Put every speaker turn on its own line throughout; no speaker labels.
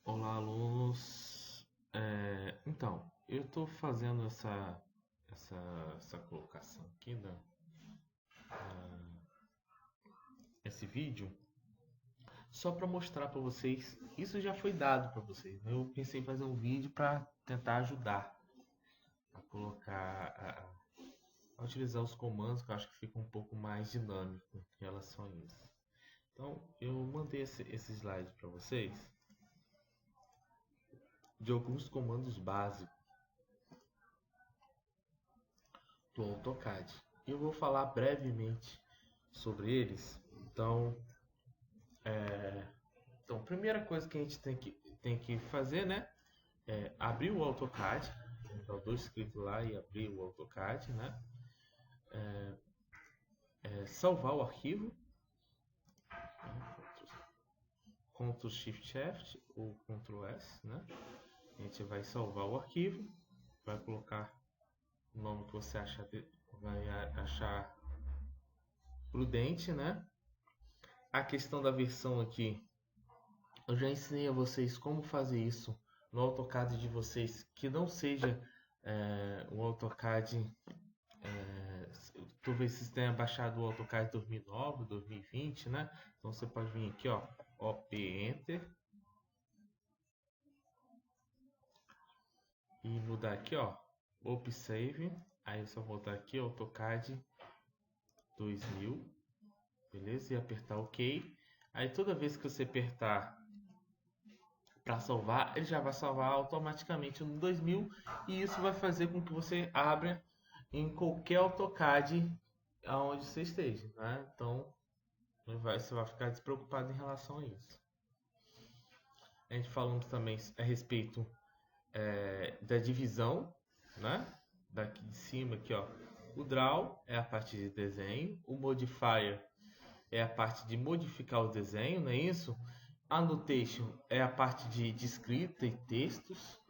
Olá, alunos. Então, eu estou fazendo essa colocação aqui, esse vídeo, só para mostrar para vocês. Isso já foi dado para vocês, né? Eu pensei em fazer um vídeo para tentar ajudar a colocar, a utilizar os comandos, que eu acho que fica um pouco mais dinâmico em relação a isso. Então, eu mandei esse slide para vocês de alguns comandos básicos do AutoCAD. Eu vou falar brevemente sobre eles. Então, primeira coisa que a gente tem que fazer, né, é abrir o AutoCAD. Então, dois cliques lá e abrir o AutoCAD, né? Salvar o arquivo, Ctrl Shift Shift ou Ctrl S, né? A gente vai salvar o arquivo, vai colocar o nome que você vai achar prudente, né? A questão da versão aqui, eu já ensinei a vocês como fazer isso no AutoCAD de vocês, que não seja o AutoCAD. Talvez vocês tenham baixado o AutoCAD 2009, 2020, né? Então você pode vir aqui, ó, OP Enter e mudar aqui, ó, OP Save. Aí é só voltar aqui, AutoCAD 2000, beleza? E apertar OK. Aí toda vez que você apertar para salvar, ele já vai salvar automaticamente no 2000 e isso vai fazer com que você abra em qualquer AutoCAD aonde você esteja, né? Então você vai ficar despreocupado em relação a isso. A gente falando também a respeito da divisão, né? Daqui de cima aqui, ó. O draw é a parte de desenho, o modifier é a parte de modificar o desenho, não é isso? Annotation é a parte de escrita e textos,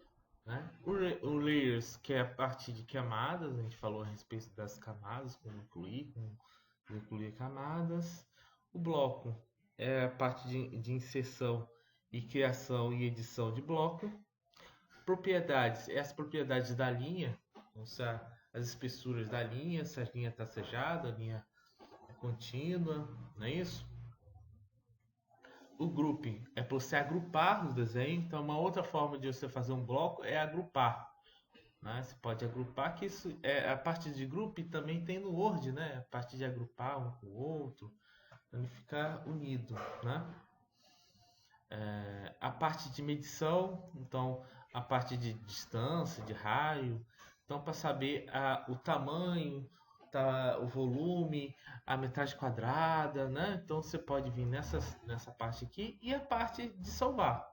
né? O layers, que é a parte de camadas, a gente falou a respeito das camadas, como incluir camadas. O bloco é a parte de inserção e criação e edição de bloco. Propriedades, é as propriedades da linha, então, as espessuras da linha, se a linha está sejada, a linha é contínua, não é isso? O grouping é para você agrupar os desenhos, então uma outra forma de você fazer um bloco é agrupar, né? Você pode agrupar, que isso é a parte de grouping também tem no Word, né? A parte de agrupar um com o outro, para ele ficar unido, né? A parte de medição, então a parte de distância, de raio, então para saber o tamanho, o volume, a metragem quadrada, né? Então você pode vir nessa parte aqui e a parte de salvar,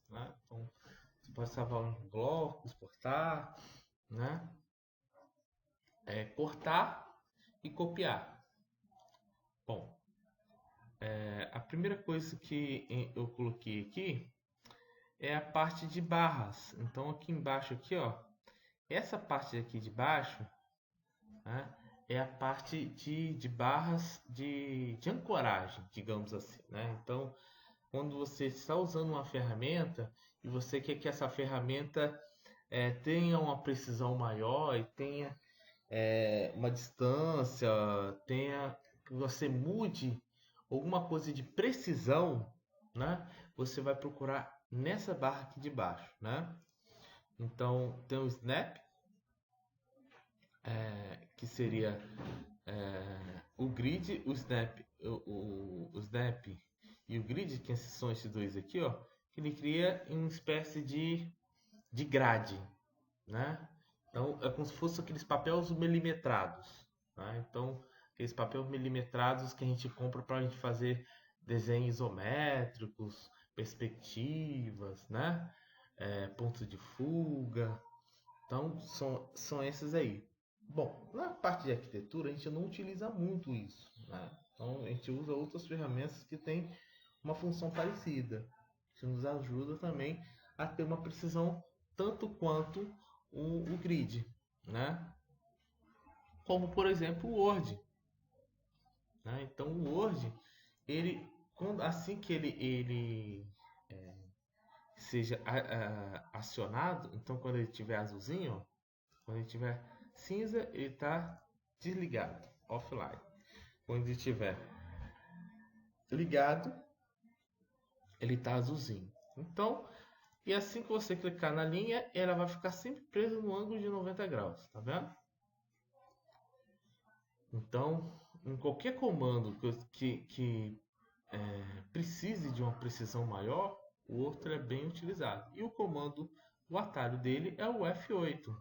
né? Então você pode salvar um bloco, exportar, né? Cortar e copiar. Bom, a primeira coisa que eu coloquei aqui é a parte de barras. Então aqui embaixo aqui, ó, essa parte aqui de baixo, né, é a parte de barras de ancoragem, digamos assim, né? Então, quando você está usando uma ferramenta e você quer que essa ferramenta tenha uma precisão maior e tenha uma distância, tenha que você mude alguma coisa de precisão, né? Você vai procurar nessa barra aqui de baixo, né? Então tem o snap, que seria o grid, o snap, o snap e o grid, que são esses dois aqui, ó, que ele cria uma espécie de grade, né? Então é como se fosse aqueles papéis milimetrados, né? Então aqueles papéis milimetrados que a gente compra para a gente fazer desenhos isométricos, perspectivas, né? Pontos de fuga. Então são esses aí. Bom, na parte de arquitetura a gente não utiliza muito isso, né? Então a gente usa outras ferramentas que têm uma função parecida, que nos ajuda também a ter uma precisão tanto quanto o grid, né? Como por exemplo o Word, né? Então o Word, ele assim que ele seja acionado. Então, quando ele estiver azulzinho, ó, quando ele estiver cinza, ele está desligado, offline. Quando ele estiver ligado, ele está azulzinho. Então, e assim que você clicar na linha, ela vai ficar sempre presa no ângulo de 90 graus, tá vendo? Então, em qualquer comando que precise de uma precisão maior, o outro é bem utilizado. E o comando, o atalho dele é o F8.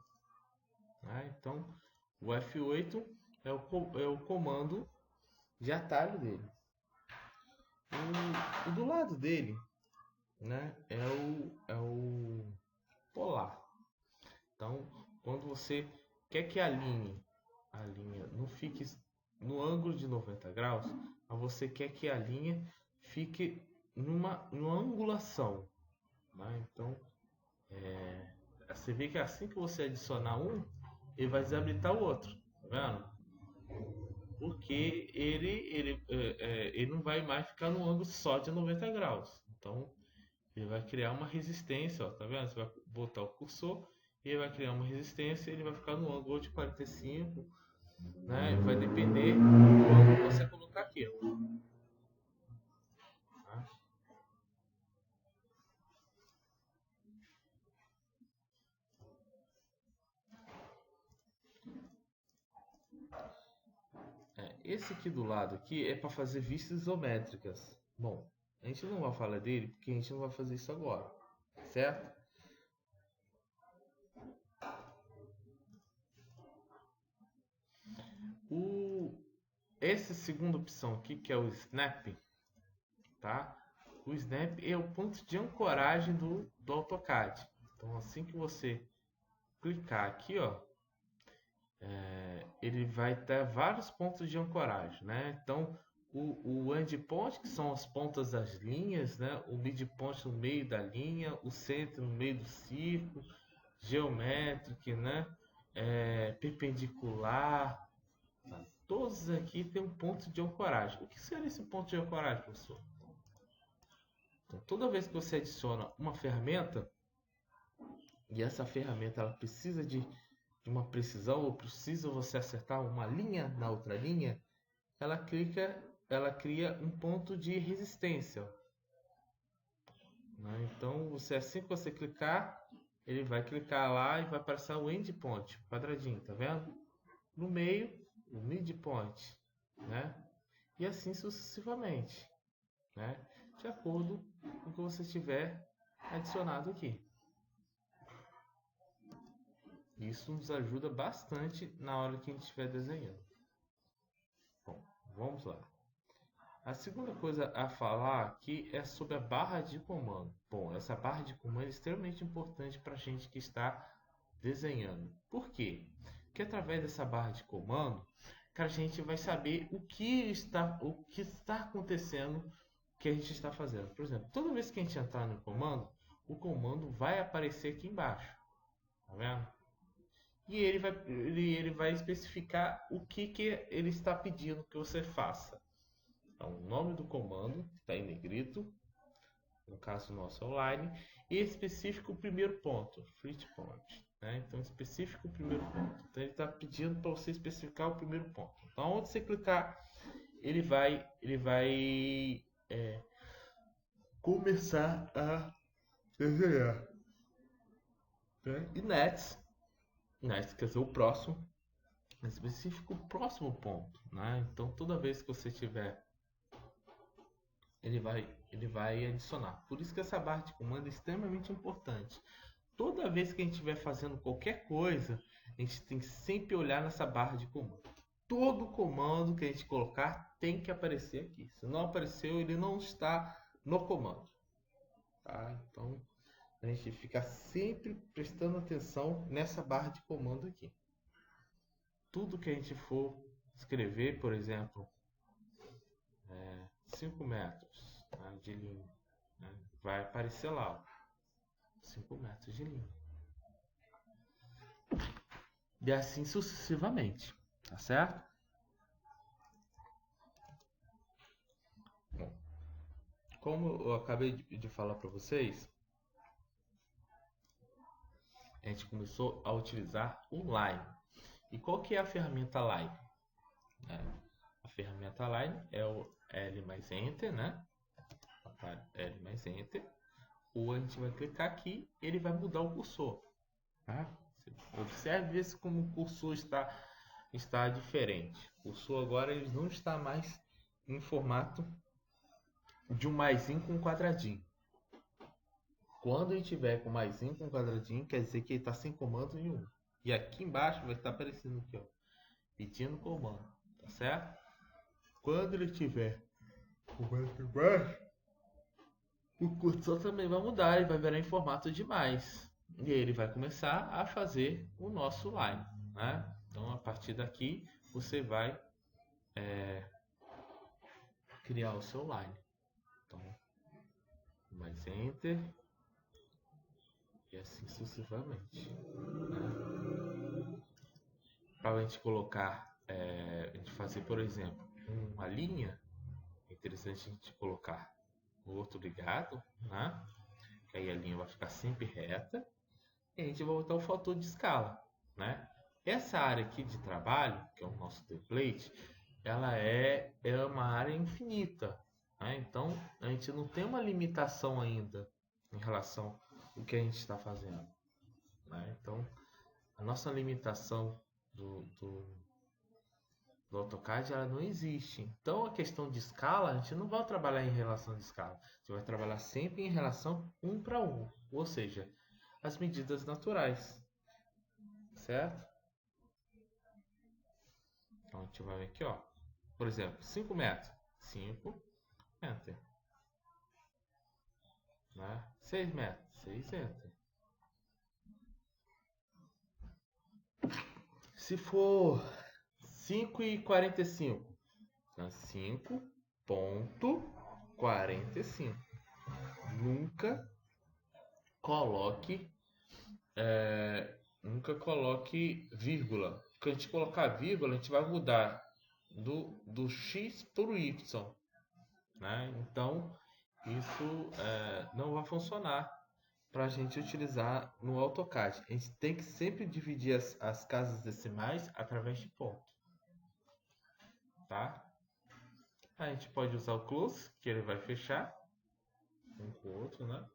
Né? Então, o F8 é o comando de atalho dele. O do lado dele, né, é o polar. Então, quando você quer que a linha não fique no ângulo de 90 graus, mas você quer que a linha fique numa angulação. Né? Então, você vê que assim que você adicionar um, ele vai desabilitar o outro. Tá vendo? Porque ele não vai mais ficar no ângulo só de 90 graus. Então, ele vai criar uma resistência, ó, tá vendo? Você vai botar o cursor e ele vai criar uma resistência, ele vai ficar no ângulo de 45, né? Vai depender do ângulo que você colocar aqui. Tá? Esse aqui do lado aqui é para fazer vistas isométricas. Bom, a gente não vai falar dele porque a gente não vai fazer isso agora, certo? Essa segunda opção aqui, que é o Snap, tá? O Snap é o ponto de ancoragem do AutoCAD. Então, assim que você clicar aqui, ó, ele vai ter vários pontos de ancoragem, né? Então, o endpoint, que são as pontas das linhas, né? O midpoint no meio da linha, o centro no meio do círculo, geométrico, né? Perpendicular, todos aqui tem um ponto de ancoragem. O que seria esse ponto de ancoragem, professor? Então, toda vez que você adiciona uma ferramenta e essa ferramenta ela precisa de uma precisão ou precisa você acertar uma linha na outra linha, ela cria um ponto de resistência. Né? Então, assim que você clicar, ele vai clicar lá e vai aparecer o endpoint, quadradinho, tá vendo? No meio, o midpoint, né? E assim sucessivamente, né? De acordo com o que você tiver adicionado aqui. Isso nos ajuda bastante na hora que a gente estiver desenhando. Bom, vamos lá. A segunda coisa a falar aqui é sobre a barra de comando. Bom, essa barra de comando é extremamente importante para a gente que está desenhando. Por quê? Porque através dessa barra de comando, que a gente vai saber o que está acontecendo, que a gente está fazendo. Por exemplo, toda vez que a gente entrar no comando, o comando vai aparecer aqui embaixo. Tá vendo? E ele vai especificar o que ele está pedindo que você faça. Então, o nome do comando está em negrito, no caso nosso online, e específico o primeiro ponto, first point. Né? Então, específico o primeiro ponto. Então, ele está pedindo para você especificar o primeiro ponto. Então, onde você clicar, ele vai começar a desenhar. Né? E next quer dizer o próximo, específico o próximo ponto. Né? Então, toda vez que você tiver, ele vai adicionar. Por isso que essa barra de comando é extremamente importante. Toda vez que a gente estiver fazendo qualquer coisa, a gente tem que sempre olhar nessa barra de comando. Todo comando que a gente colocar tem que aparecer aqui. Se não apareceu, ele não está no comando. Tá? Então, a gente fica sempre prestando atenção nessa barra de comando aqui. Tudo que a gente for escrever, por exemplo, 5 metros, tá, de linha, né, vai aparecer lá, 5 metros de linha. E assim sucessivamente, tá certo? Bom, como eu acabei de falar para vocês, a gente começou a utilizar o Line. E qual que é a ferramenta Line? A ferramenta Line é o L mais Enter, né? L mais Enter. Ou a gente vai clicar aqui, ele vai mudar o cursor. Tá? Observe se como o cursor está diferente. O cursor agora ele não está mais em formato de um maisinho com um quadradinho. Quando ele tiver com maisinho com um quadradinho, quer dizer que ele está sem comando nenhum. E aqui embaixo vai estar aparecendo aqui, ó, pedindo comando, tá certo? Quando ele tiver comando embaixo, o cursor também vai mudar, ele vai virar em formato de mais. E ele vai começar a fazer o nosso line, né? Então, a partir daqui, você vai criar o seu line. Então, mais Enter e assim sucessivamente. Né? Para a gente colocar, a gente fazer, por exemplo, uma linha, é interessante a gente colocar o outro ligado, né? Que aí a linha vai ficar sempre reta. E a gente vai botar o fator de escala, né? Essa área aqui de trabalho, que é o nosso template, ela é uma área infinita, né? Então a gente não tem uma limitação ainda em relação ao que a gente está fazendo, né? Então a nossa limitação do AutoCAD ela não existe. Então a questão de escala a gente não vai trabalhar em relação de escala, a gente vai trabalhar sempre em relação 1 para 1, ou seja, as medidas naturais, certo? Então a gente vai aqui, ó, por exemplo, 5 metros, 5, enter, né? 6 metros, 6, enter. Se for 5,45, então 5,45. Nunca coloque vírgula. Porque a gente colocar vírgula, a gente vai mudar do x para o y, né? Então isso não vai funcionar para a gente utilizar no AutoCAD. A gente tem que sempre dividir as casas decimais através de ponto, tá? A gente pode usar o close, que ele vai fechar um com o outro, né?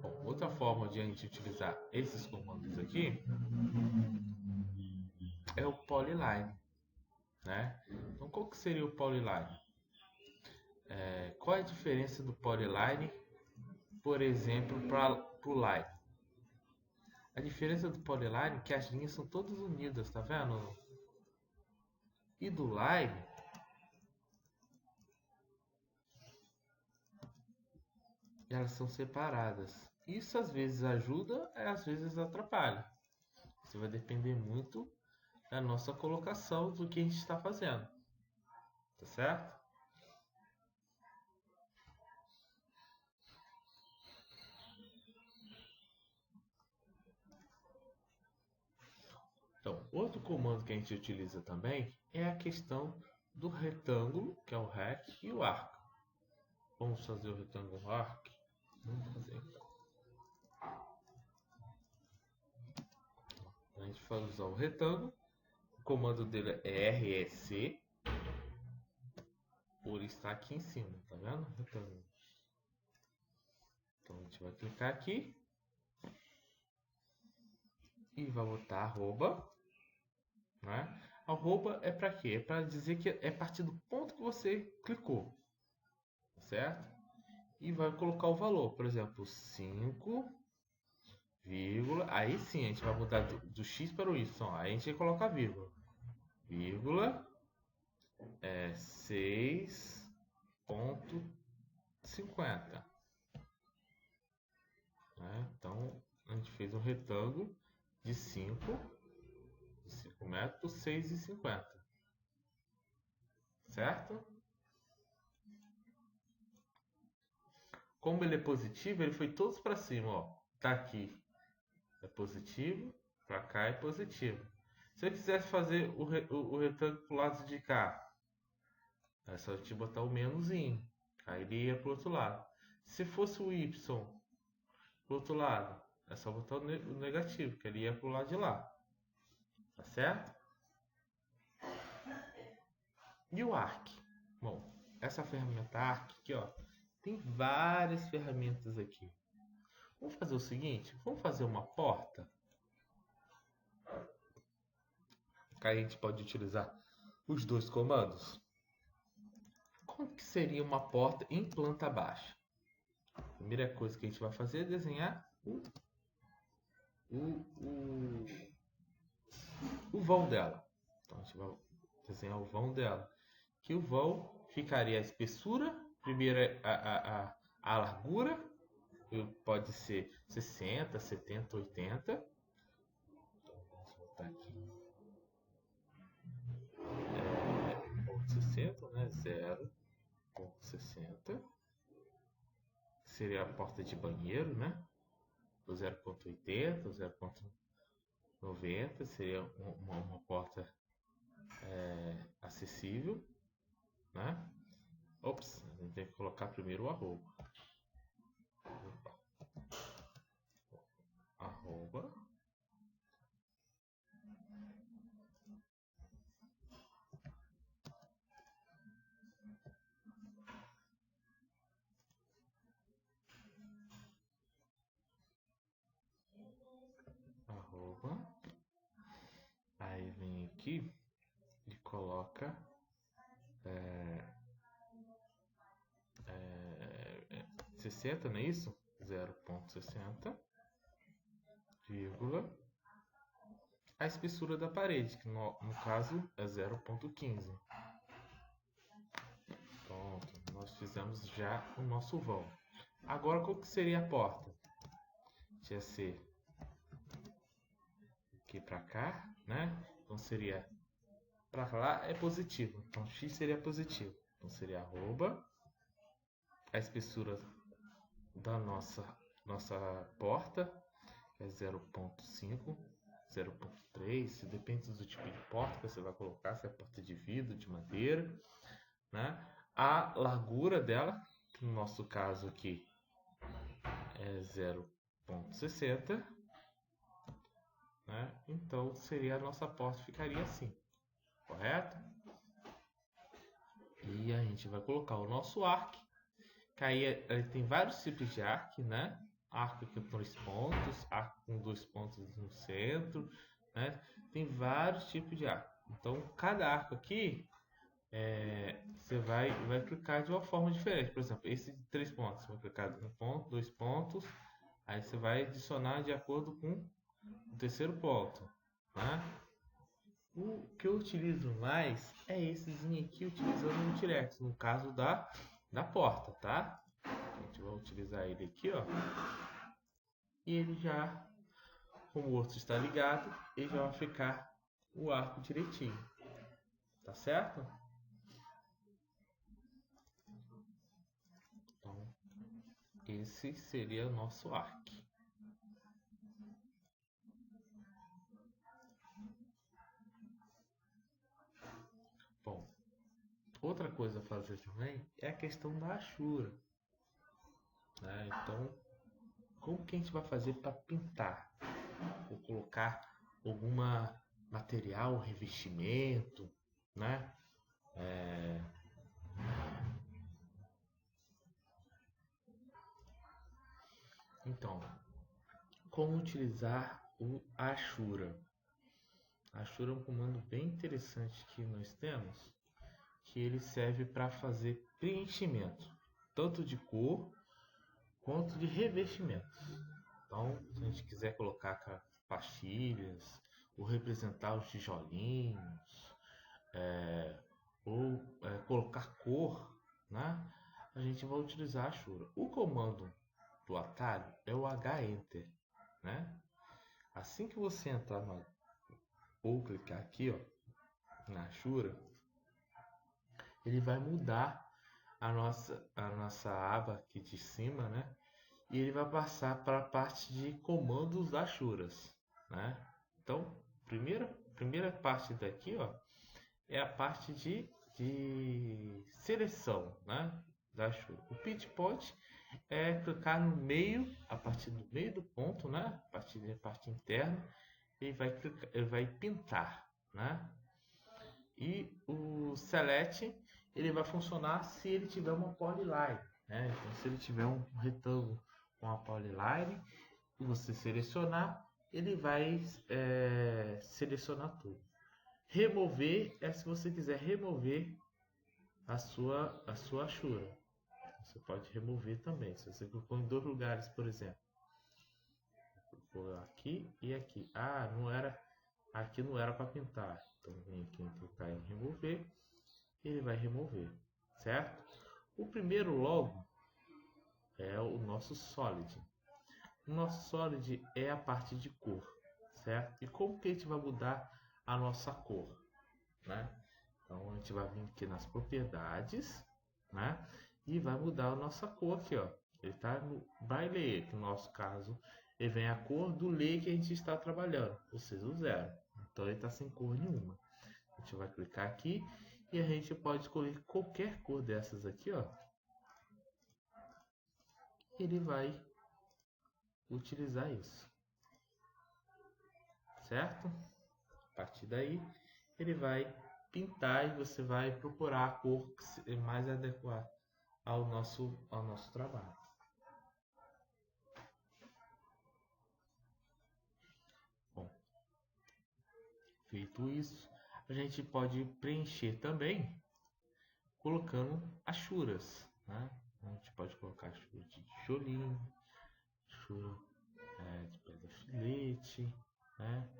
Bom, outra forma de a gente utilizar esses comandos aqui é o polyline, né? Então, qual que seria o polyline? Qual é a diferença do polyline, por exemplo, para o line? A diferença do polyline é que as linhas são todas unidas, tá vendo? E do line, elas são separadas. Isso às vezes ajuda, às vezes atrapalha. Isso vai depender muito da nossa colocação do que a gente está fazendo, tá certo? Então, outro comando que a gente utiliza também é a questão do retângulo, que é o rec, e o arco. Vamos fazer o retângulo arc? Vamos fazer então. A gente vai usar o retângulo. O comando dele é REC, por estar aqui em cima, tá vendo? Retângulo. Então a gente vai clicar aqui e vai botar arroba, né? Arroba é para quê? É para dizer que é a partir do ponto que você clicou, certo? E vai colocar o valor, por exemplo, 5, aí sim a gente vai mudar do x para o y, aí a gente vai colocar vírgula, 6,50, né? Então a gente fez um retângulo de 5 metros por 6,50, certo? Como ele é positivo, ele foi todos para cima, ó. Tá aqui é positivo, para cá é positivo. Se eu quisesse fazer o retângulo pro lado de cá, é só a gente botar o menuzinho. Aí ele ia para o outro lado. Se fosse o Y para o outro lado, é só botar o negativo, que ele ia para o lado de lá. Tá certo? E o Arc? Bom, essa ferramenta Arc aqui, ó, tem várias ferramentas aqui. Vamos fazer o seguinte, vamos fazer uma porta. Que a gente pode utilizar os dois comandos. Como que seria uma porta em planta baixa? A primeira coisa que a gente vai fazer é desenhar o vão dela. Então a gente vai desenhar o vão dela. Que o vão ficaria a espessura, primeiro a largura, pode ser 60, 70, 80. Então vamos botar aqui 0,60, né? 0,60. Seria a porta de banheiro, né? O 0,80, o 0,90 seria uma porta acessível, né? Ops, a gente tem que colocar primeiro o arroba. Arroba. Arroba. Aí vem aqui e coloca 60, não é isso? 0,60, vírgula, a espessura da parede, que no caso é 0,15. Pronto, nós fizemos já o nosso vão. Agora, qual que seria a porta? Ia ser aqui para cá, né? Então seria para lá é positivo, então x seria positivo. Então seria arroba, a espessura da nossa porta é 0,5, 0,3, depende do tipo de porta que você vai colocar, se é porta de vidro, de madeira, né? A largura dela, que no nosso caso aqui é 0,60, né? Então seria a nossa porta, ficaria assim, correto? E a gente vai colocar o nosso arco, que aí tem vários tipos de arco, né? Arco com 3 pontos, arco com 2 pontos no centro, né? Tem vários tipos de arco. Então cada arco aqui você vai clicar de uma forma diferente. Por exemplo, esse de 3 pontos, você vai clicar 1 ponto, 2 pontos, aí você vai adicionar de acordo com o terceiro ponto, né? O que eu utilizo mais é essezinho aqui, utilizando o T-Rex, no caso da porta, tá? A gente vai utilizar ele aqui, ó. E ele já, como o outro está ligado, ele já vai ficar o arco direitinho. Tá certo? Então, esse seria o nosso arco. Bom, outra coisa a fazer também é a questão da achura, né? Então, como que a gente vai fazer para pintar? Ou colocar alguma material, revestimento, né? Então, como utilizar o Ashura? Ashura é um comando bem interessante que nós temos, que ele serve para fazer preenchimento, tanto de cor quanto de revestimentos. Então, se a gente quiser colocar pastilhas, ou representar os tijolinhos, ou colocar cor, né? A gente vai utilizar a Ashura. O comando do atalho é o H-Enter, né? Assim que você entrar ou clicar aqui, ó, na Ashura, ele vai mudar a nossa aba aqui de cima, né? E ele vai passar para a parte de comandos da Ashuras, né? Então, primeira parte daqui, ó, é a parte de seleção, né? da chura. O pitch point é clicar no meio, a partir do meio do ponto, né? A partir da parte interna, ele vai pintar, né? E o select ele vai funcionar se ele tiver uma polyline, né? Então, se ele tiver um retângulo com a polyline e você selecionar, ele vai selecionar tudo. Remover é se você quiser remover a sua achura. Você pode remover também. Se você clicou em 2 lugares, por exemplo, clicou aqui e aqui. Ah, aqui não era para pintar. Então vem aqui em clicar em remover, ele vai remover, certo? O primeiro logo é o nosso solid. O nosso solid é a parte de cor, certo? E como que a gente vai mudar a nossa cor, né? Então a gente vai vir aqui nas propriedades, né? E vai mudar a nossa cor aqui, ó. Ele está no by layer, que no nosso caso ele vem a cor do layer que a gente está trabalhando, ou seja, o 0. Então ele está sem cor nenhuma. A gente vai clicar aqui e a gente pode escolher qualquer cor dessas aqui, ó. Ele vai utilizar isso, certo? A partir daí ele vai pintar e você vai procurar a cor mais adequada ao nosso trabalho. Bom, feito isso, a gente pode preencher também colocando achuras, né? A gente pode colocar achura de tijolinho, achura de pedra filete, né?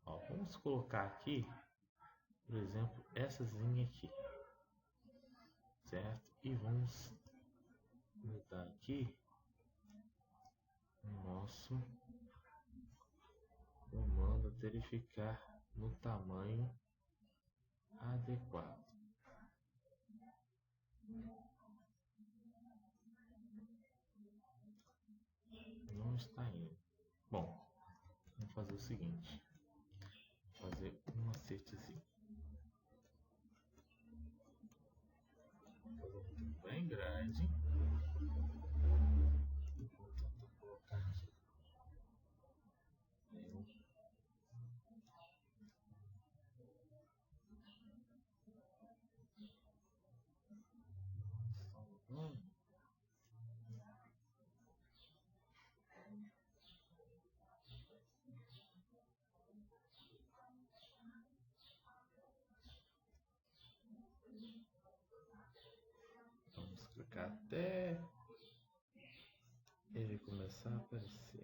Ó, vamos colocar aqui, por exemplo, essas linhas aqui, certo? E vamos mudar aqui o nosso comando até ele ficar no tamanho adequado. Não está indo. Bom, vamos fazer o seguinte. Vou fazer um acertezinho. Bem grande. Vou tentar colocar aqui. Vamos clicar até ele começar a aparecer.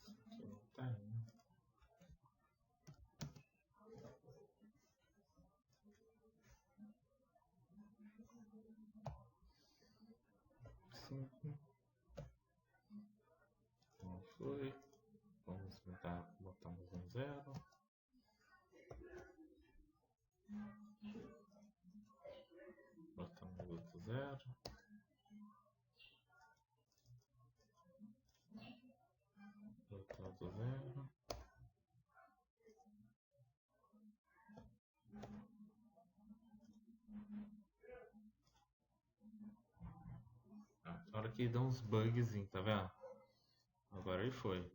Aqui não está indo. Não foi. Vamos tentar botar um 0. Botamos outro 0. Botar outro 0. Na hora que dá uns bugzinhos, tá vendo? Agora ele foi.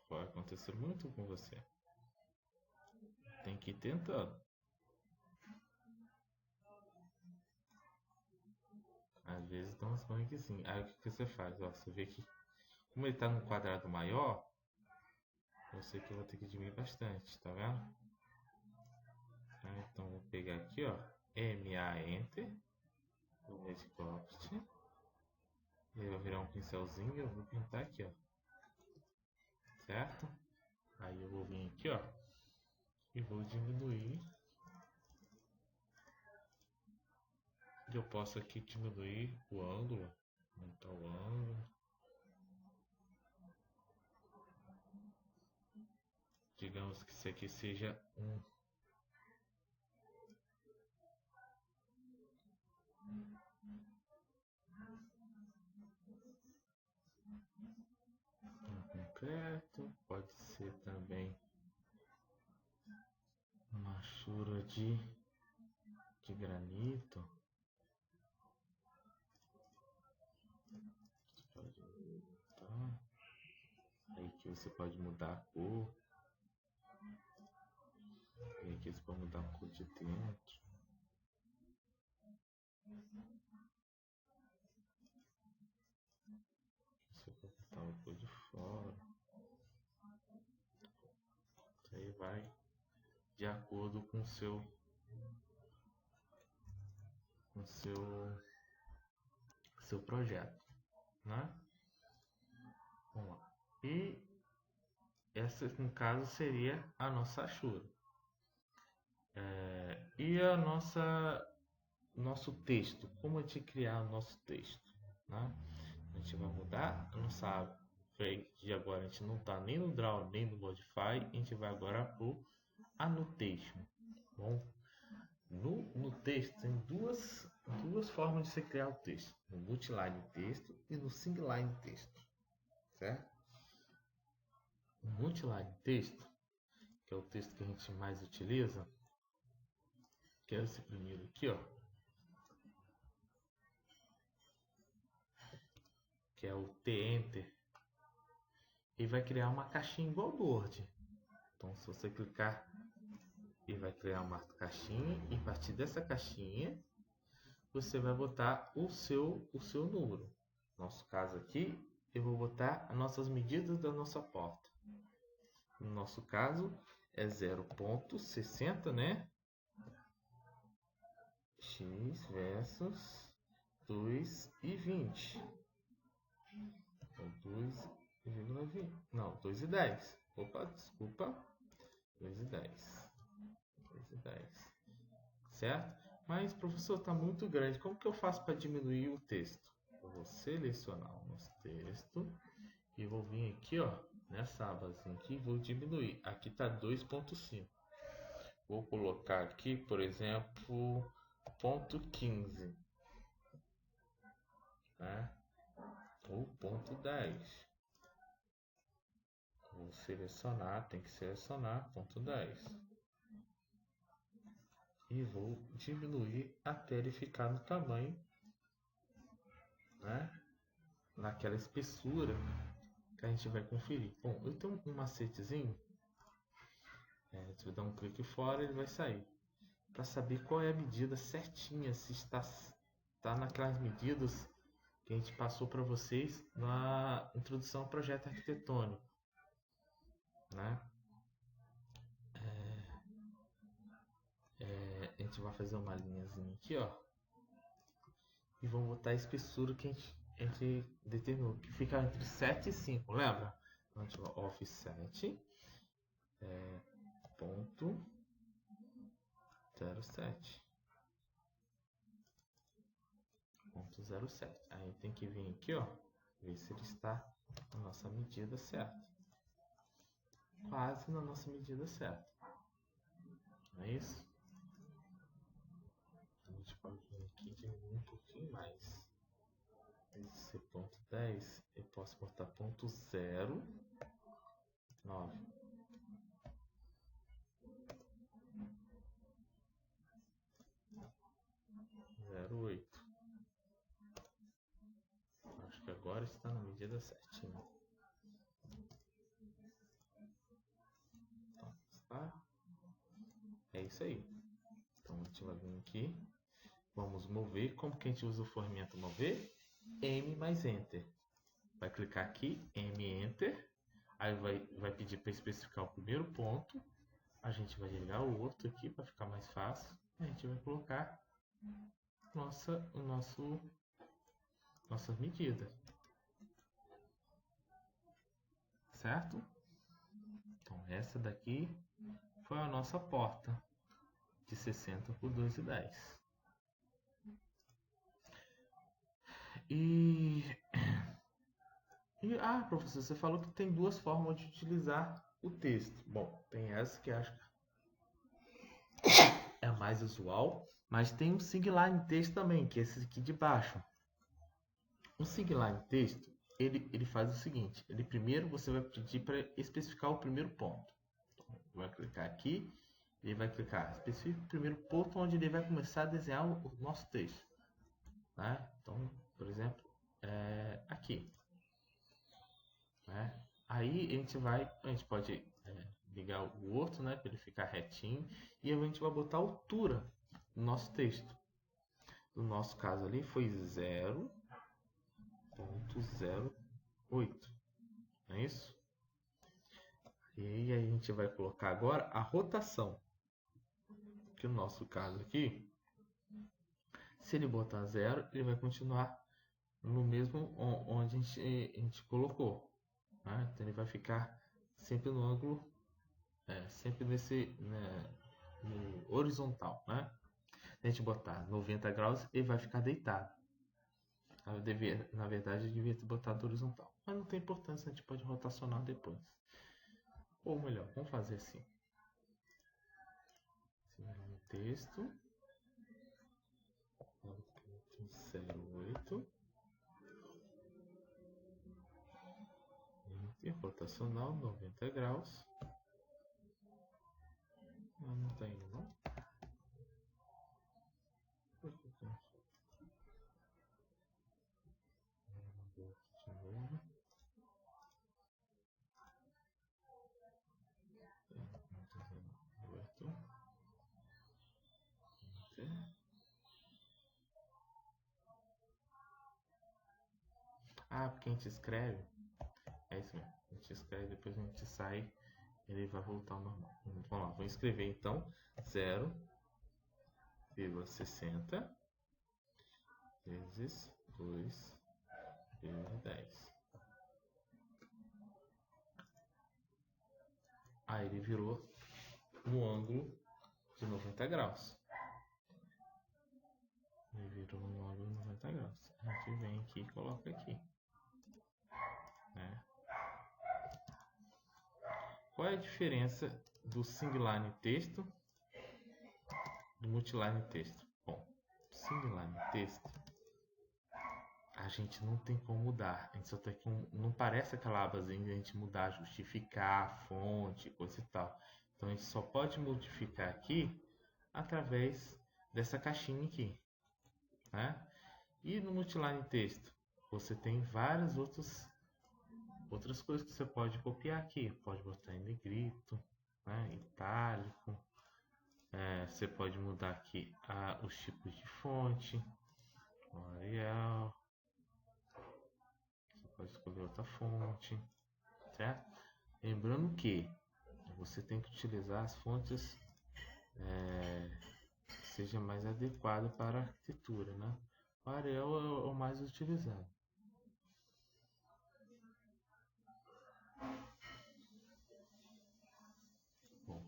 Pode acontecer muito com você. Tem que ir tentando. Às vezes dá uns bugzinhos. Aí o que você faz? Ó, você vê que como ele tá num quadrado maior, eu sei que eu vou ter que diminuir bastante, tá vendo? Então vou pegar aqui, ó, MA Enter, o Red Cropped, ele vai virar um pincelzinho e eu vou pintar aqui, ó, certo? Aí eu vou vir aqui, ó, e vou diminuir eu posso aqui diminuir o ângulo, aumentar o ângulo. Digamos que isso aqui seja um concreto, pode ser também uma chura de granito. Pode mudar. Aí que você pode mudar a cor. E aqui você pode mudar a cor de dentro. Você pode botar a cor de fora. Aí vai de acordo com o seu projeto, né? Vamos lá. E essa, no caso, seria a nossa achura. E a nosso texto, como a gente criar o nosso texto, né? A gente vai mudar a nossa de agora a gente não está nem no Draw nem no Modify, a gente vai agora para o Annotation. Bom, no texto tem duas formas de você criar o texto: no multiline texto e no singline texto, certo? O multiline texto, que é o texto que a gente mais utiliza, que é esse primeiro aqui, ó, que é o T-Enter, e vai criar uma caixinha igual ao Word. Então, se você clicar, ele vai criar uma caixinha, e a partir dessa caixinha você vai botar o seu número. No nosso caso aqui, eu vou botar as nossas medidas da nossa porta. No nosso caso é 0,60, né? X versus 2,20. Então 2,20. Não, 2,10. Opa, desculpa. 2,10. 2,10. Certo? Mas, professor, está muito grande. Como que eu faço para diminuir o texto? Eu vou selecionar o nosso texto e vou vir aqui, ó, nessa abazinha aqui, e vou diminuir. Aqui está 2,5. Vou colocar aqui, por exemplo, 0,15, né? Ou 0,10. Vou selecionar, tem que selecionar 0,10. E vou diminuir até ele ficar no tamanho, né? Naquela espessura que a gente vai conferir. Bom, eu tenho um macetezinho. Se eu dar um clique fora, ele vai sair. Para saber qual é a medida certinha, se está naquelas medidas que a gente passou para vocês na introdução ao projeto arquitetônico, né? A gente vai fazer uma linhazinha aqui, ó, e vamos botar a espessura que a gente determinou, que fica entre 7 e 5, lembra? Então a gente vai offset ponto 07. Ponto 07. Aí tem que vir aqui, ó, ver se ele está na nossa medida certa. Quase na nossa medida certa. Não é isso? A gente pode vir aqui e diminuir um pouquinho mais. Esse ponto 10, eu posso botar ponto 0,9. 0,8. Acho que agora está na medida certinha. Então, tá? É isso aí. Então a gente vai vir aqui. Vamos mover. Como que a gente usa o ferramenta mover? M mais Enter. Vai clicar aqui, M Enter. Aí vai pedir para especificar o primeiro ponto. A gente vai ligar o outro aqui para ficar mais fácil. A gente vai colocar nossas medidas. Certo? Então essa daqui foi a nossa porta de 60 por 2,10. E, professor, você falou que tem duas formas de utilizar o texto. Bom, tem essa que acho que é a mais usual, mas tem um sigline texto também, que é esse aqui de baixo. O sigline texto, ele faz o seguinte, ele primeiro você vai pedir para especificar o primeiro ponto. Então, vai clicar aqui, ele vai clicar especifica o primeiro ponto onde ele vai começar a desenhar o nosso texto. Né? Então, por exemplo, aqui. Né? Aí a gente pode ligar o outro, né, para ele ficar retinho, e a gente vai botar a altura no nosso texto. No nosso caso ali foi 0,08, não é isso? E aí a gente vai colocar agora a rotação, que no nosso caso aqui, se ele botar 0, ele vai continuar no mesmo onde a gente colocou. Né? Então ele vai ficar sempre no ângulo, sempre nesse no horizontal. Né? Se a gente botar 90 graus, ele vai ficar deitado. Na verdade, eu devia ter botado horizontal. Mas não tem importância, a gente pode rotacionar depois. Ou melhor, vamos fazer assim. No texto. 0,8. E rotacional 90 graus. Não tem, não? Porque a gente escreve. É isso mesmo. A gente escreve, depois a gente sai, ele vai voltar ao normal. Vamos lá, vou escrever então 0,60 vezes 2,10. Aí ele virou um ângulo de 90 graus. Ele virou um ângulo de 90 graus. A gente vem aqui e coloca aqui. Né? Qual é a diferença do singline texto do multiline texto? Bom, singline texto a gente não tem como mudar. A gente só tem como, não parece aquela abazinha de a gente mudar, justificar, fonte, coisa e tal. Então a gente só pode modificar aqui através dessa caixinha aqui. Né? E no multiline texto você tem várias outras coisas que você pode copiar aqui. Pode botar em negrito, né? Itálico. Você pode mudar aqui os tipos de fonte, Arial. Você pode escolher outra fonte, certo? Lembrando que você tem que utilizar as fontes que seja mais adequado para a arquitetura, né? O Arial é o mais utilizado. Bom.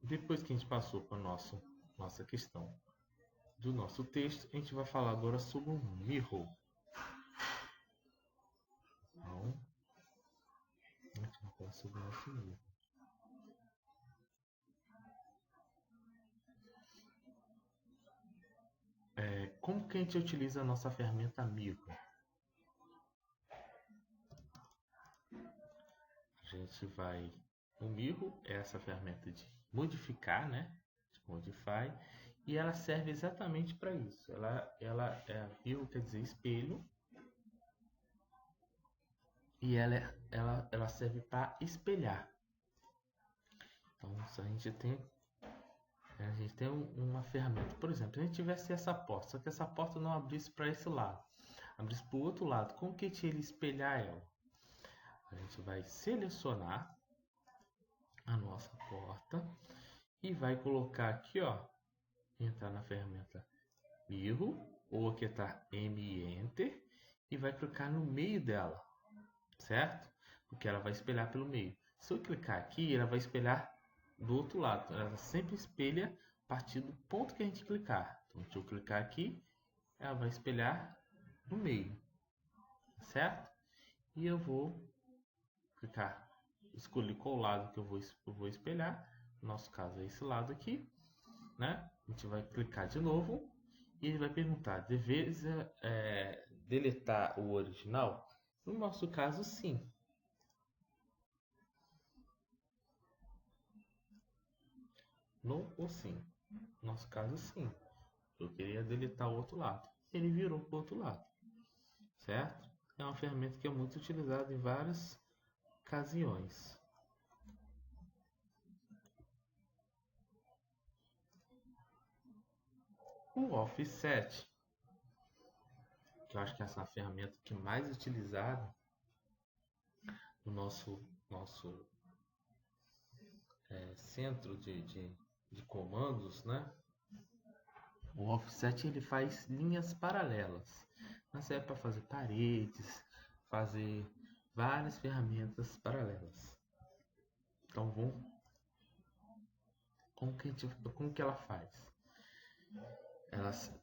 Depois que a gente passou para nossa questão do nosso texto, a gente vai falar agora sobre o mirror. Então, a gente vai falar sobre o nosso mirror. Como que a gente utiliza a nossa ferramenta mirror? A gente vai... O mirror é essa ferramenta de modificar, né? De modify. E ela serve exatamente para isso. Mirror quer dizer espelho. E ela serve para espelhar. Então, se a gente tem uma ferramenta, por exemplo, se a gente tivesse essa porta, só que essa porta não abrisse para esse lado, abrisse para o outro lado, como que a gente iria espelhar ela? A gente vai selecionar a nossa porta e vai colocar aqui, ó, entrar na ferramenta Mirror, ou aqui está M-Enter, e vai clicar no meio dela, certo? Porque ela vai espelhar pelo meio. Se eu clicar aqui, ela vai espelhar do outro lado. Ela sempre espelha partir do ponto que a gente clicar. Então, se eu clicar aqui, ela vai espelhar no meio, certo? E eu vou clicar, escolher qual lado que eu vou espelhar. No nosso caso é esse lado aqui, né? A gente vai clicar de novo e ele vai perguntar: deseja deletar o original? No nosso caso, sim. No ou sim. No nosso caso, sim. Eu queria deletar o outro lado. Ele virou para o outro lado, certo? É uma ferramenta que é muito utilizada em várias ocasiões. O offset, que eu acho que essa é a ferramenta que mais utilizada no nosso centro de comandos, né? O offset ele faz linhas paralelas. Mas serve para fazer paredes, fazer várias ferramentas paralelas. Então como que ela faz?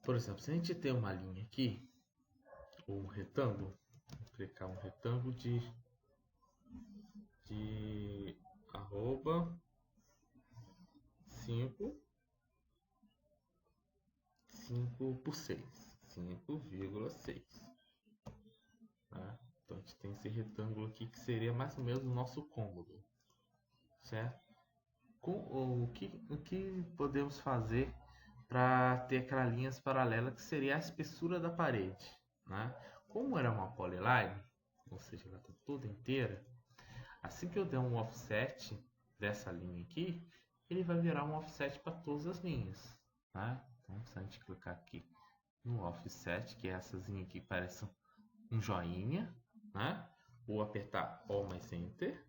Por exemplo, se a gente tem uma linha aqui, ou um retângulo, vou clicar um retângulo de arroba 5 por 6, 5,6. Tá? Então a gente tem esse retângulo aqui que seria mais ou menos o nosso cômodo, certo? O que podemos fazer para ter aquelas linhas paralelas que seria a espessura da parede, né? Como era uma polyline, ou seja, ela está toda inteira, assim que eu der um offset dessa linha aqui, ele vai virar um offset para todas as linhas, tá? Então, se a gente clicar aqui no offset, que é linha aqui que parece um joinha, né? Ou apertar Alt mais Enter,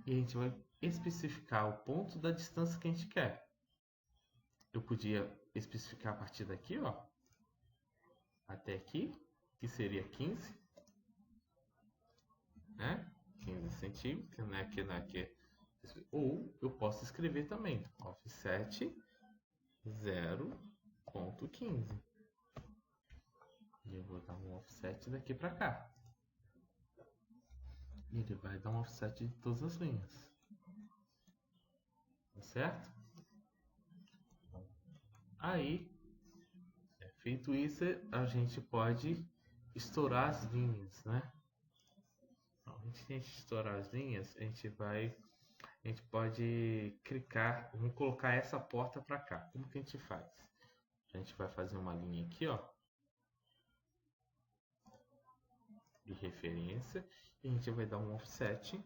e a gente vai especificar o ponto da distância que a gente quer. Eu podia especificar a partir daqui, ó, até aqui, que seria 15, né? 15 centímetros, né? Aqui. Ou eu posso escrever também offset 0,15. E eu vou dar um offset daqui para cá. E ele vai dar um offset de todas as linhas. Tá certo? Aí, feito isso, a gente pode estourar as linhas, né? Antes de a gente estourar as linhas, a gente pode clicar, vamos colocar essa porta para cá. Como que a gente faz? A gente vai fazer uma linha aqui, ó, de referência, e a gente vai dar um offset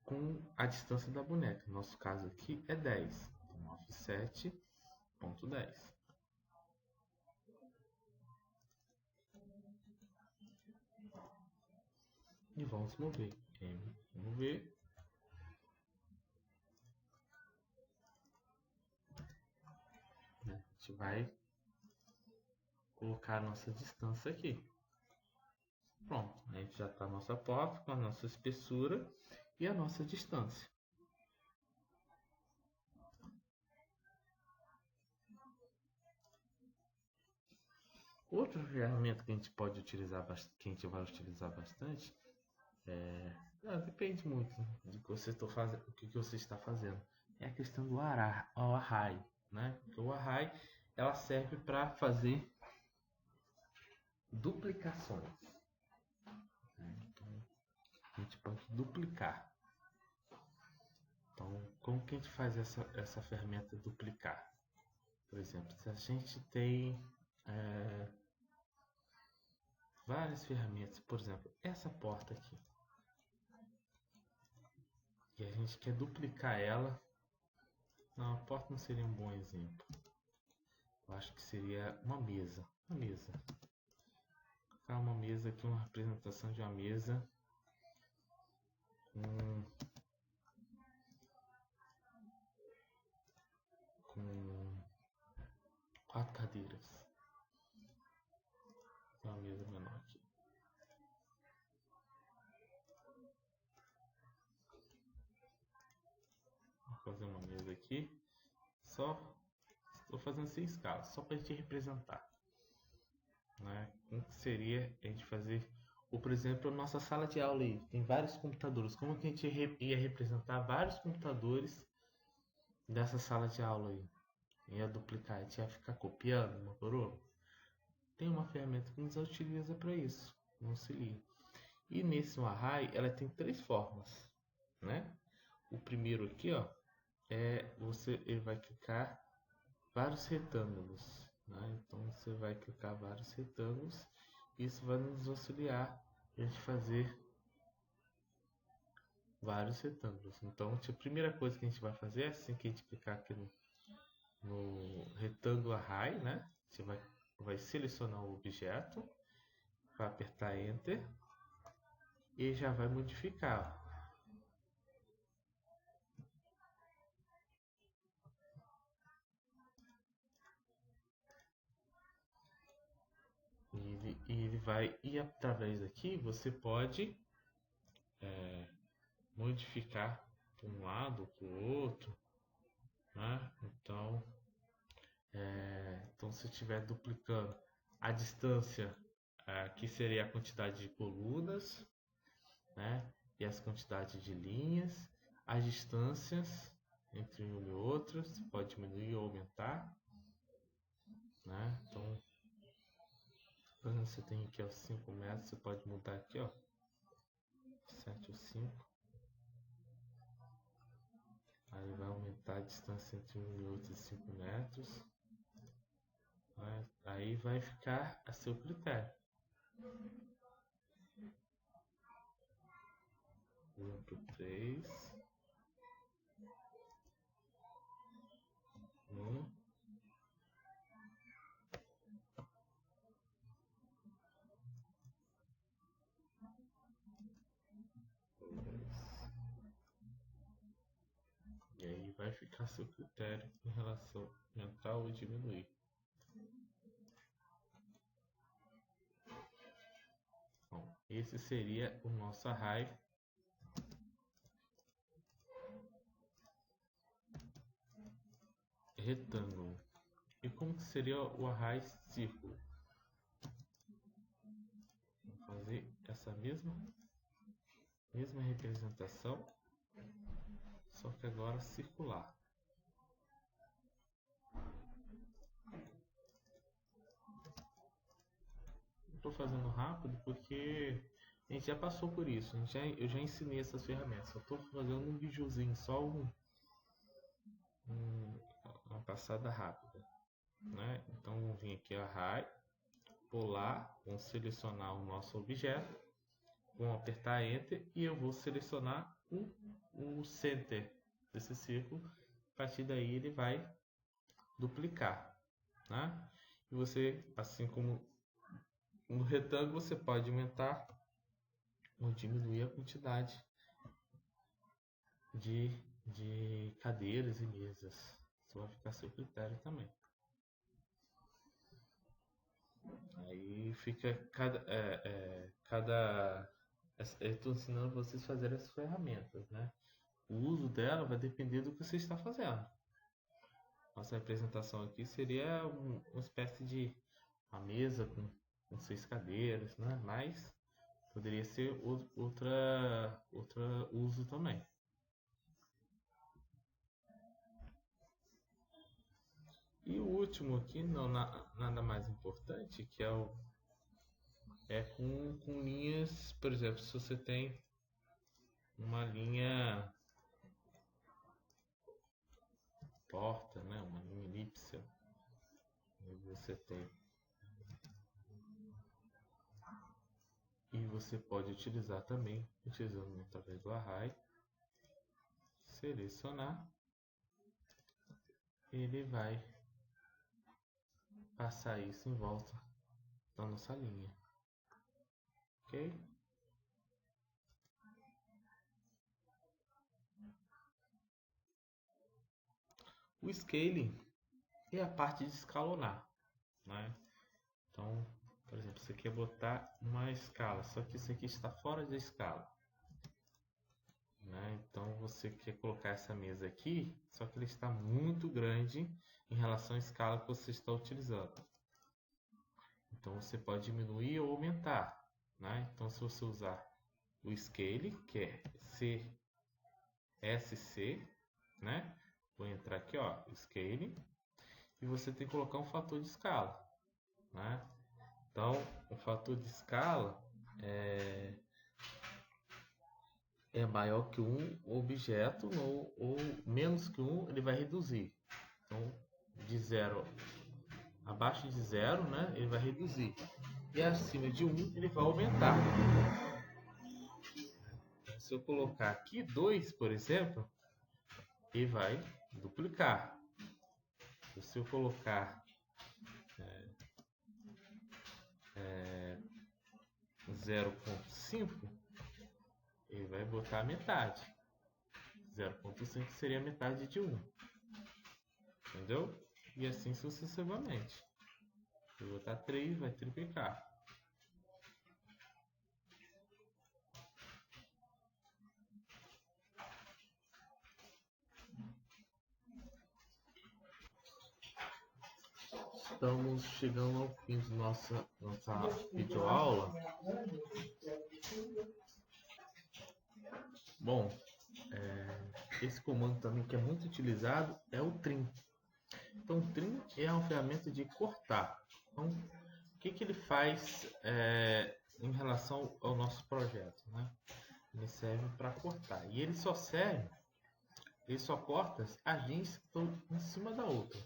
com a distância da boneca. No nosso caso aqui é 10. Então, offset 0,10. E vamos mover. Mover. A gente vai colocar a nossa distância aqui. Pronto, a gente já está a nossa porta com a nossa espessura e a nossa distância. Outra ferramenta que a gente pode utilizar, que a gente vai utilizar bastante, depende muito do que você está fazendo. É a questão do array, né? O array ela serve para fazer duplicações. Então, a gente pode duplicar. Então, como que a gente faz essa ferramenta duplicar? Por exemplo, se a gente tem várias ferramentas, por exemplo, essa porta aqui, e a gente quer duplicar ela, não, a porta não seria um bom exemplo. Eu acho que seria uma mesa. Uma mesa aqui, uma representação de uma mesa com 4 cadeiras. Uma mesa menor aqui. Vou fazer uma mesa aqui, estou fazendo sem escala, só para a gente representar, né? Como que seria a gente fazer, ou por exemplo, a nossa sala de aula aí, tem vários computadores, como que a gente ia representar vários computadores dessa sala de aula aí? Ia duplicar, a gente ia ficar copiando uma por outra? Tem uma ferramenta que nos utiliza para isso, no Auxilia. E nesse array, ela tem três formas, né? O primeiro aqui, ó, ele vai clicar vários retângulos, né? Então você vai clicar vários retângulos, e isso vai nos auxiliar a gente fazer vários retângulos. Então a primeira coisa que a gente vai fazer é assim que a gente clicar aqui no retângulo array, né? Você vai selecionar o objeto, vai apertar Enter e já vai modificar. E ele vai, e através daqui você pode modificar para um lado, para o outro, né? Então se estiver duplicando a distância, aqui seria a quantidade de colunas, né? E as quantidades de linhas, as distâncias entre uma e outra, você pode diminuir ou aumentar, né? Então, por exemplo, você tem aqui ó, 5 metros, você pode mudar aqui ó, 7 ou 5. Aí vai aumentar a distância entre um e outro de 5 metros. Aí vai ficar a seu critério. 1 por 3. 1. E aí vai ficar seu critério em relação a aumentar ou diminuir. Bom, esse seria o nosso array retângulo. E como que seria o array círculo? Vou fazer essa mesma representação, só que agora circular. Estou fazendo rápido porque a gente já passou por isso, eu já ensinei essas ferramentas. Eu estou fazendo um videozinho, só uma passada rápida, né? Então vamos vir aqui array, pular, vamos selecionar o nosso objeto, vamos apertar Enter e eu vou selecionar o center desse círculo. A partir daí ele vai duplicar, né? E você, assim como no retângulo, você pode aumentar ou diminuir a quantidade de cadeiras e mesas. Isso vai ficar a seu critério também. Aí fica eu estou ensinando vocês a fazer essas ferramentas, né? O uso dela vai depender do que você está fazendo. Nossa representação aqui seria uma espécie de uma mesa com 6 cadeiras, né? Mas poderia ser outra uso também. E o último aqui, nada mais importante, que é com linhas, por exemplo, se você tem uma linha torta, né, uma linha elipse, e você pode utilizar também, utilizando através do array, selecionar, ele vai passar isso em volta da nossa linha, ok? O scaling é a parte de escalonar, né? Então, por exemplo, você quer botar uma escala, só que isso aqui está fora da escala, né? Então você quer colocar essa mesa aqui, só que ela está muito grande em relação à escala que você está utilizando. Então você pode diminuir ou aumentar, né? Então se você usar o Scale, que é CSC, né? Vou entrar aqui, ó, Scale, e você tem que colocar um fator de escala, né? Então o fator de escala é maior que um objeto ou menos que um, ele vai reduzir. Então de 0 abaixo de 0, né, ele vai reduzir. E acima de 1, ele vai aumentar. Se eu colocar aqui 2, por exemplo, ele vai duplicar. Se eu colocar 0,5, ele vai botar a metade. 0,5 seria a metade de 1. Entendeu? E assim sucessivamente. Se eu botar 3, vai triplicar. Estamos chegando ao fim de nossa videoaula. Bom, esse comando também que é muito utilizado é o trim. Então, o trim é uma ferramenta de cortar. Então, o que ele faz em relação ao nosso projeto, né? Ele serve para cortar. E ele só corta as linhas que estão em cima da outra.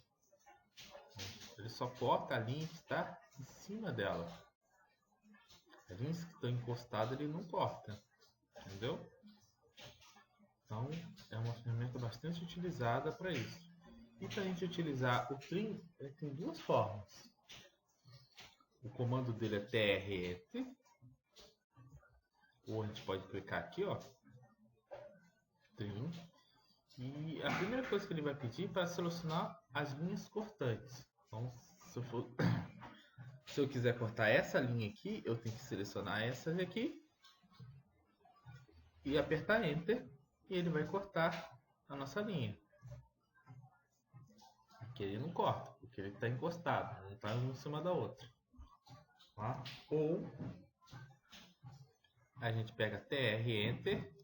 Ele só corta a linha que está em cima dela. As linhas que estão encostadas ele não corta. Entendeu? Então, é uma ferramenta bastante utilizada para isso. E para a gente utilizar o trim, ele tem duas formas. O comando dele é TR-Enter. Ou a gente pode clicar aqui, ó, trim. E a primeira coisa que ele vai pedir é para selecionar as linhas cortantes. Então, se eu quiser cortar essa linha aqui, eu tenho que selecionar essa aqui e apertar Enter, e ele vai cortar a nossa linha. Aqui ele não corta, porque ele está encostado, não está uma em cima da outra. Tá? Ou a gente pega TR Enter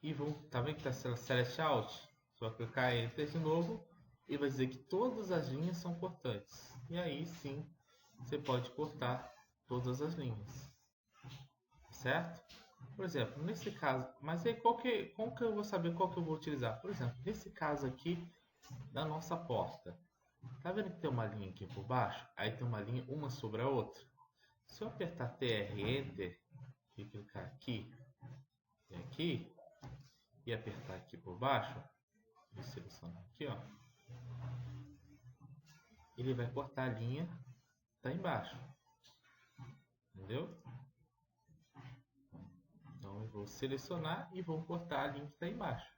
e tá vendo que está Select Out? Só clicar Enter de novo e vai dizer que todas as linhas são cortantes. E aí sim você pode cortar todas as linhas, certo? Por exemplo, nesse caso, mas aí como que eu vou saber qual que eu vou utilizar? Por exemplo, nesse caso aqui da nossa porta, tá vendo que tem uma linha aqui por baixo? Aí tem uma linha uma sobre a outra. Se eu apertar TR Enter e clicar aqui e aqui e apertar aqui por baixo, vou selecionar aqui, ó, ele vai cortar a linha que tá embaixo, entendeu? Então eu vou selecionar e vou cortar a linha que está embaixo.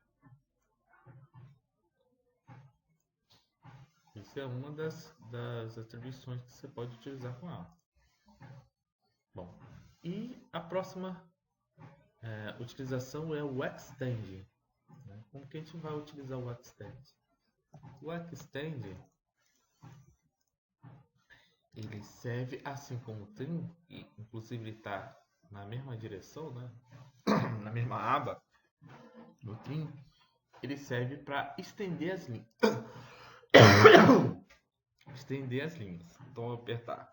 Isso é uma das atribuições que você pode utilizar com ela. Bom, e a próxima utilização é o Extend. Né? Como que a gente vai utilizar o Extend? O Extend ele serve assim como o Trim, e inclusive ele está na mesma direção, né? Na mesma aba do Trim, ele serve para estender as linhas. Estender as linhas. Então eu vou apertar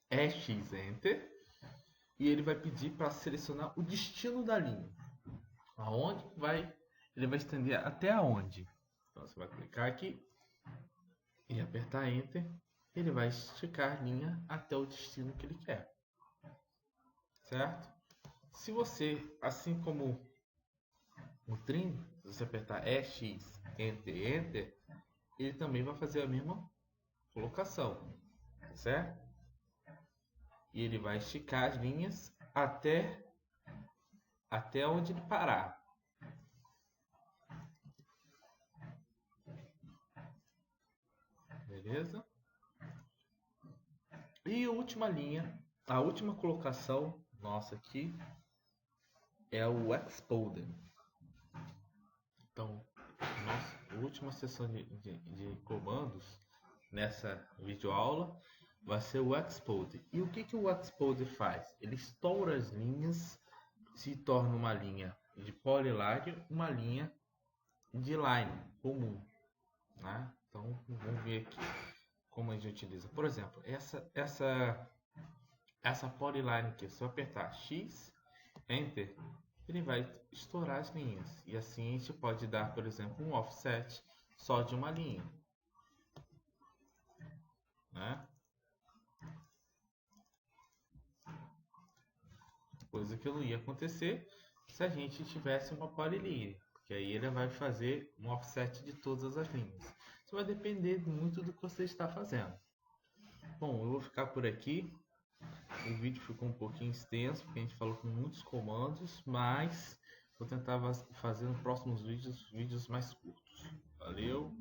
EX Enter e ele vai pedir para selecionar o destino da linha. Aonde ele vai estender até aonde? Então você vai clicar aqui e apertar Enter. Ele vai esticar a linha até o destino que ele quer. Certo? Se você, assim como o Trim, se você apertar EX Enter, Enter, ele também vai fazer a mesma colocação, certo? E ele vai esticar as linhas até onde ele parar. Beleza? E a última linha, a última colocação nossa aqui é o Expoden. Então, nossa última sessão de comandos nessa videoaula vai ser o Expode. E o que o Expode faz? Ele estoura as linhas, se torna uma linha de polyline, uma linha de line comum. Né? Então, vamos ver aqui como a gente utiliza. Por exemplo, essa polyline aqui, se eu apertar X, Enter, ele vai estourar as linhas. E assim a gente pode dar, por exemplo, um offset só de uma linha. Né? Coisa que não ia acontecer se a gente tivesse uma polyline, porque aí ele vai fazer um offset de todas as linhas. Isso vai depender muito do que você está fazendo. Bom, eu vou ficar por aqui. O vídeo ficou um pouquinho extenso, porque a gente falou com muitos comandos, mas vou tentar fazer nos próximos vídeos mais curtos. Valeu!